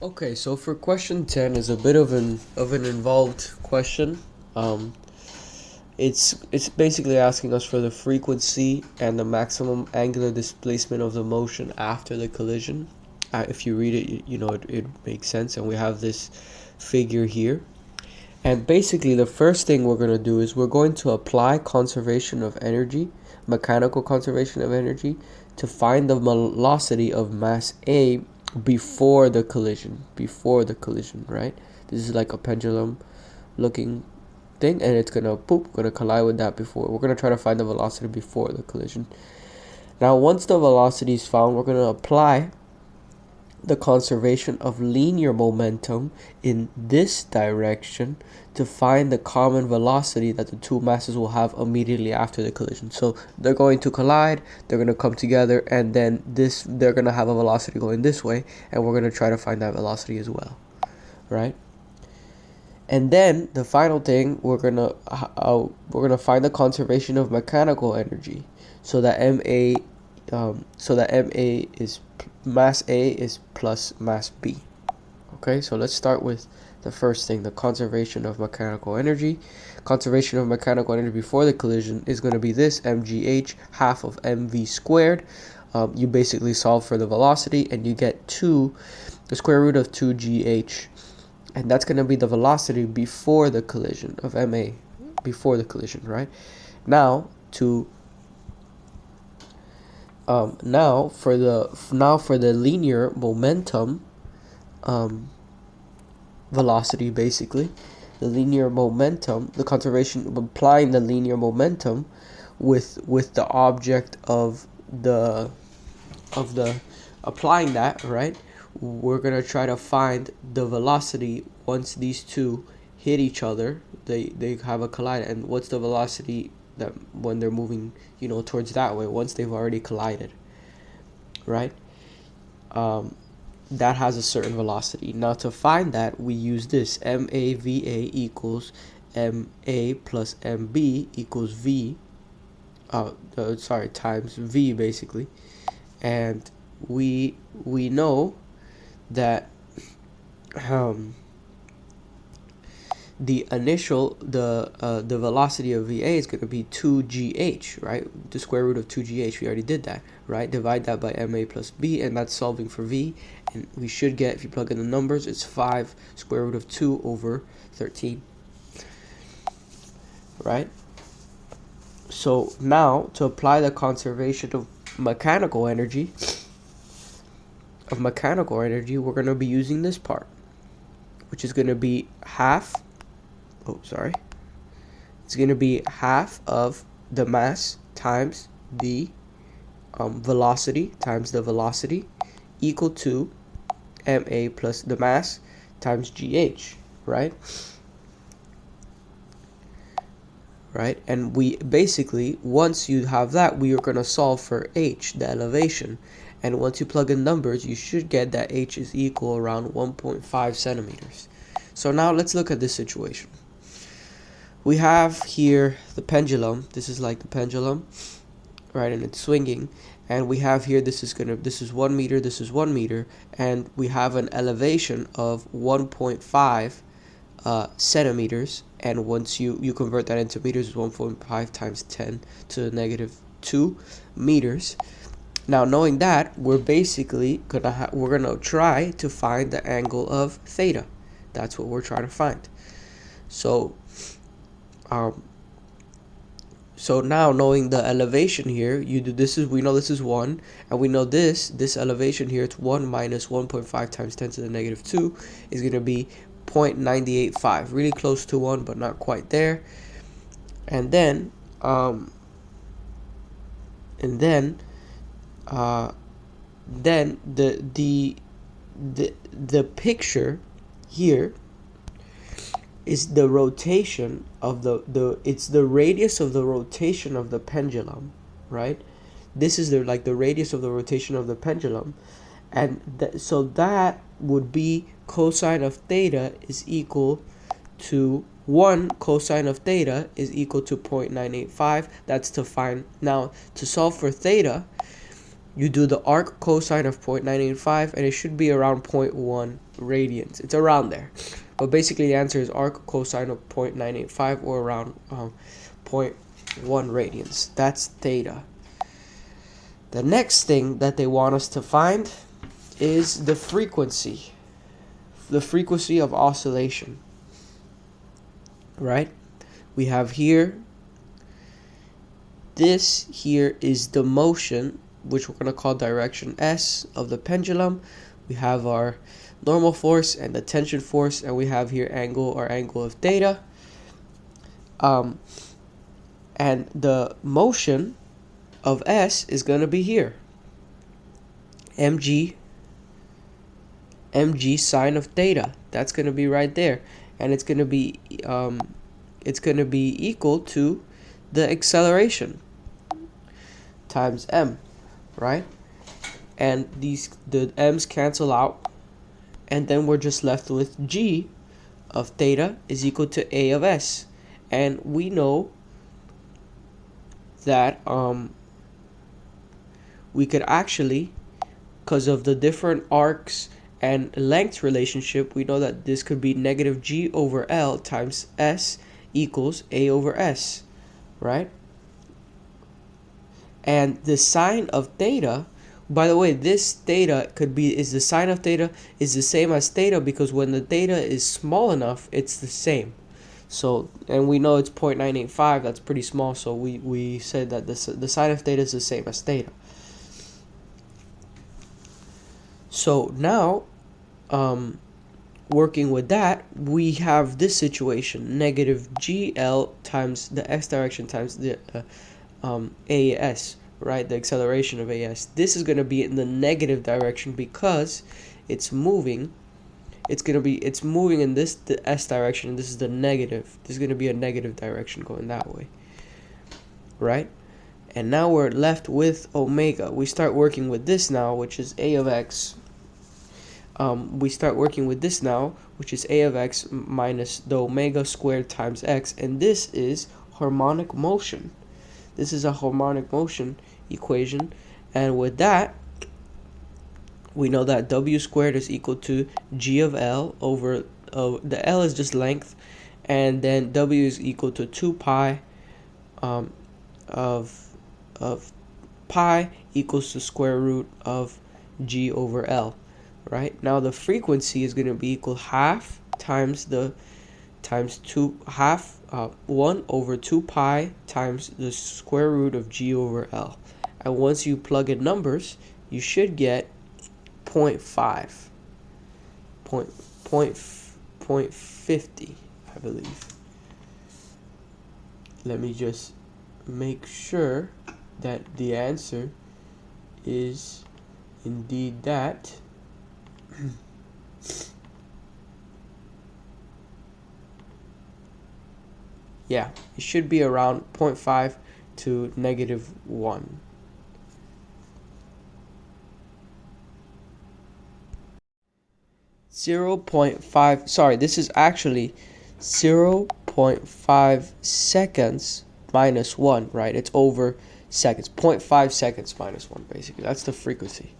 Okay, so for question 10 is a bit of an involved question. Um, it's basically asking us for the frequency and the maximum angular displacement of the motion after the collision. If you read it, it makes sense, and we have this figure here. And basically, the first thing we're going to do is we're going to apply conservation of energy, mechanical conservation of energy, to find the velocity of mass A before the collision, right? This is like a pendulum looking thing, and it's gonna collide with that before. We're gonna try to find the velocity before the collision. Now, once the velocity is found, we're gonna apply the conservation of linear momentum in this direction to find the common velocity that the two masses will have immediately after the collision. So they're going to collide, they're going to come together, and then they're going to have a velocity going this way, and we're going to try to find that velocity as well, right? And then the final thing, we're gonna find the conservation of mechanical energy, so that ma is mass A is plus mass B. Okay, so let's start with the first thing, the conservation of mechanical energy. Conservation of mechanical energy before the collision is going to be this mgh half of mv squared. You basically solve for the velocity and you get the square root of 2gh, and that's going to be the velocity before the collision of ma, before the collision, right? Now to now for the linear momentum velocity, basically the linear momentum, the conservation, applying the linear momentum with the object of the applying that, right? We're gonna try to find the velocity once these two hit each other. They have a collide, and what's the velocity that when they're moving, towards that way, once they've already collided, right? That has a certain velocity. Now to find that, we use this MAVA equals MA plus MB equals V, times V, basically. And we know that the velocity of VA is going to be 2gh, right? The square root of 2gh, we already did that, right? Divide that by ma plus b, and that's solving for v, and we should get, if you plug in the numbers, it's 5 square root of 2 over 13, right? So now to apply the conservation of mechanical energy, we're going to be using this part, which is going to be it's going to be half of the mass times the velocity times the velocity equal to ma plus the mass times gh, right? Right, and we basically, once you have that, we are going to solve for h, the elevation, and once you plug in numbers, you should get that h is equal around 1.5 centimeters. So now let's look at this situation. We have here the pendulum. This is like the pendulum, right? And it's swinging. And we have here, this is 1 meter, this is 1 meter, and we have an elevation of 1.5 centimeters. And once you convert that into meters, it's 1.5 times 10 to the negative 2 meters. Now, knowing that, we're basically gonna try to find the angle of theta. That's what we're trying to find. So now, knowing the elevation here, we know this is 1, and we know this elevation here, it's 1 minus 1.5 times 10 to the negative 2 is going to be 0.985, really close to 1 but not quite there. And then the picture here is the rotation of it's the radius of the rotation of the pendulum, right? This is the radius of the rotation of the pendulum, and so that would be cosine of theta is equal to 1 cosine of theta is equal to 0.985. That's to find. Now, to solve for theta, you do the arc cosine of 0.985, and it should be around 0.1 radians. It's around there. But basically the answer is arc cosine of 0.985 or around 0.1 radians. That's theta. The next thing that they want us to find is the frequency. The frequency of oscillation. Right? We have here, this here is the motion, which we're going to call direction S of the pendulum. We have our normal force and the tension force, and we have here angle or angle of theta. And the motion of S is going to be here, mg sine of theta. That's going to be right there, and it's going to be equal to the acceleration times m, right? And the m's cancel out, and then we're just left with g of theta is equal to a of s. And we know that we could actually, because of the different arcs and length relationship, we know that this could be negative g over L times s equals a over s, right? And the sine of theta, by the way, this theta is the sine of theta is the same as theta, because when the theta is small enough, it's the same. So, and we know it's 0.985, that's pretty small, so we said that the sine of theta is the same as theta. So now, working with that, we have this situation, negative GL times the x direction times the AS, right, the acceleration of AS. This is going to be in the negative direction because it's moving. It's moving in the S direction, and this is the negative. This is going to be a negative direction going that way, right? And now we're left with omega. We start working with this now, which is a of x. We start working with this now, which is a of x minus the omega squared times x, and this is harmonic motion. This is a harmonic motion equation, and with that, we know that w squared is equal to g of L over, the L is just length, and then w is equal to 2 pi of pi equals the square root of g over L. Right, now the frequency is going to be equal half times 1 over 2 pi times the square root of g over L. And once you plug in numbers, you should get 0.50, I believe. Let me just make sure that the answer is indeed that. Yeah, it should be around 0.5 to negative 1. Sorry, this is actually 0.5 seconds minus 1, right? It's over seconds. 0.5 seconds minus 1, basically. That's the frequency.